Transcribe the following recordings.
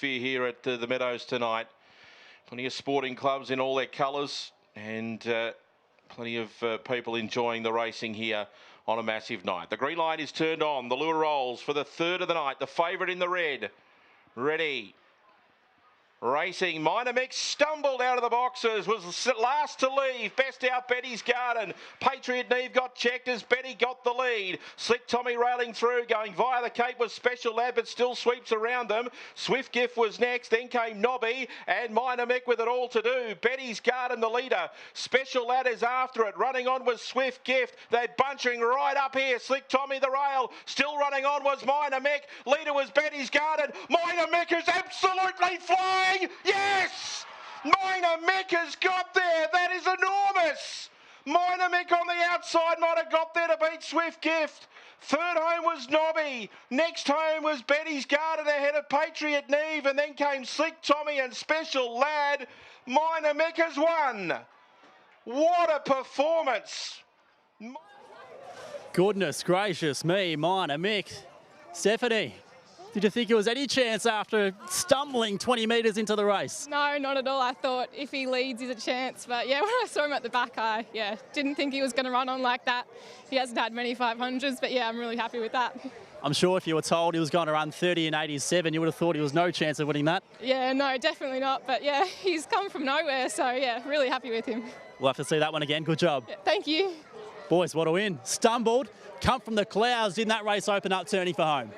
Here at the Meadows tonight. Plenty of sporting clubs in all their colours and plenty of people enjoying the racing here on a massive night. The green light is turned on. The lure rolls for the third of the night. The favourite in the red. Ready. Racing, Minor Mix stumbled out of the boxes, was last to leave. Best out Betty's Garden. Patriot Neve got checked as Betty got the lead. Slick Tommy railing through, going via the Cape was Special Lad, but still sweeps around them. Swift Gift was next, then came Nobby and Minor Mick with it all to do. Betty's Garden the leader. Special Lad is after it. Running on was Swift Gift. They're bunching right up here. Slick Tommy the rail. Still running on was Minor Mick. Leader was Betty's Garden. Minor Mick is absolutely flying. Yes! Minor Mick has got there. That is enormous. Minor Mick on the outside might have got there to beat Swift Gift. Third home was Nobby. Next home was Betty's Garden ahead of Patriot Neve. And then came Slick Tommy and Special Lad. Minor Mick has won. What a performance. Goodness gracious me, Minor Mick. Stephanie, did you think there was any chance after stumbling 20 metres into the race? No, not at all. I thought if he leads, he's a chance. But yeah, when I saw him at the back, I didn't think he was going to run on like that. He hasn't had many 500s, but yeah, I'm really happy with that. I'm sure if you were told he was going to run 30 and 87, you would have thought he was no chance of winning that. Yeah, no, definitely not. But yeah, he's come from nowhere, so yeah, really happy with him. We'll have to see that one again. Good job. Yeah, thank you. Boys, what a win. Stumbled, come from the clouds, didn't that race open up turning for home?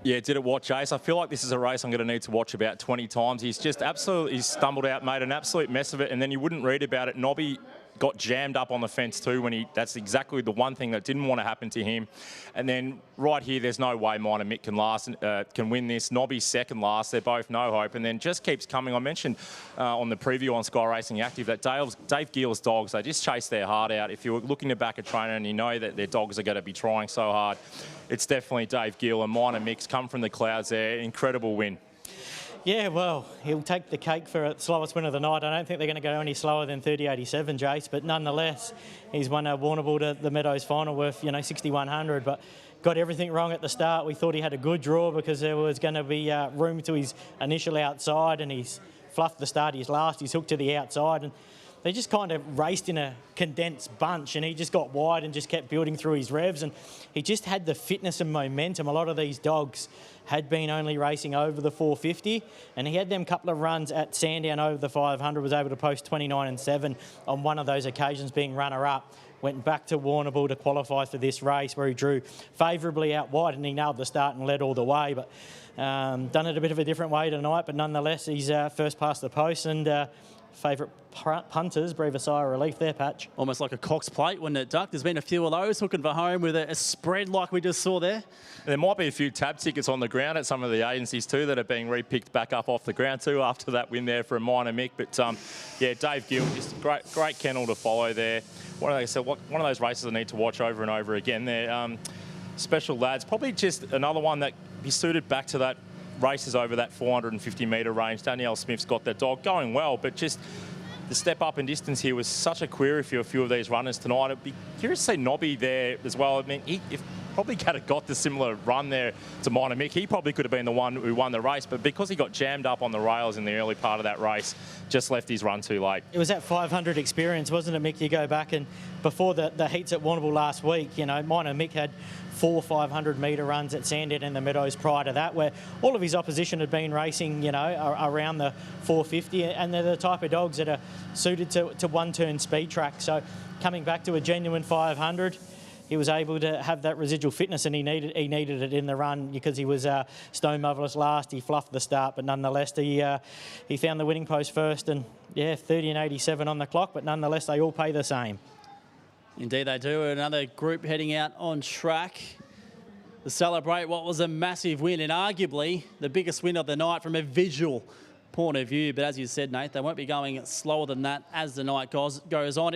Yeah, did it watch, Ace? I feel like this is a race I'm going to need to watch about 20 times. He's just absolutely stumbled out, made an absolute mess of it, and then you wouldn't read about it. Nobby got jammed up on the fence too when that's exactly the one thing that didn't want to happen to him. And then right here, there's no way Minor Mick can win this. Nobby's second last. They're both no hope. And then just keeps coming. I mentioned on the preview on Sky Racing Active that Dave Gill's dogs, they just chase their heart out. If you're looking to back a trainer and you know that their dogs are going to be trying so hard, it's definitely Dave Gill and Minor Mick's come from the clouds there. Incredible win. Yeah, well, he'll take the cake for the slowest win of the night. I don't think they're going to go any slower than 30.87, Jace, but nonetheless, he's won a Warrnambool to the Meadows final worth, 6,100, but got everything wrong at the start. We thought he had a good draw because there was going to be room to his initial outside, and he's fluffed the start. He's last, he's hooked to the outside, and they just kind of raced in a condensed bunch, and he just got wide and just kept building through his revs, and he just had the fitness and momentum. A lot of these dogs had been only racing over the 450, and he had them couple of runs at Sandown over the 500, was able to post 29 and 7 on one of those occasions being runner-up. Went back to Warrnambool to qualify for this race where he drew favourably out wide, and he nailed the start and led all the way, but done it a bit of a different way tonight, but nonetheless he's first past the post, and favourite punters breathe a sigh of relief there, Patch. Almost like a Cox plate, wouldn't it, Duck? There's been a few of those hooking for home with a spread like we just saw there. There might be a few tab tickets on the ground at some of the agencies too that are being repicked back up off the ground too after that win there for a Minor Mick. But yeah, Dave Gill, just a great kennel to follow there. One of those races I need to watch over and over again there. Special Lads, probably just another one that be suited back to that races over that 450 metre range. Danielle Smith's got that dog going well, but just the step up in distance here was such a query for a few of these runners tonight. I'd be curious to see Nobby there as well. I mean, if probably could have got the similar run there to Minor Mick, he probably could have been the one who won the race, but because he got jammed up on the rails in the early part of that race, just left his run too late. It was that 500 experience, wasn't it, Mick? You go back and before the heats at Warrnambool last week, Minor Mick had 4 500 metre runs at Sandown and the Meadows prior to that, where all of his opposition had been racing, around the 450, and they're the type of dogs that are suited to one-turn speed track. So coming back to a genuine 500, he was able to have that residual fitness, and he needed it in the run because he was stone motherless last. He fluffed the start, but nonetheless he found the winning post first, and yeah, 30 and 87 on the clock, but nonetheless they all pay the same. Indeed they do. Another group heading out on track to celebrate what was a massive win, and arguably the biggest win of the night from a visual point of view. But as you said, Nate, they won't be going slower than that as the night goes on.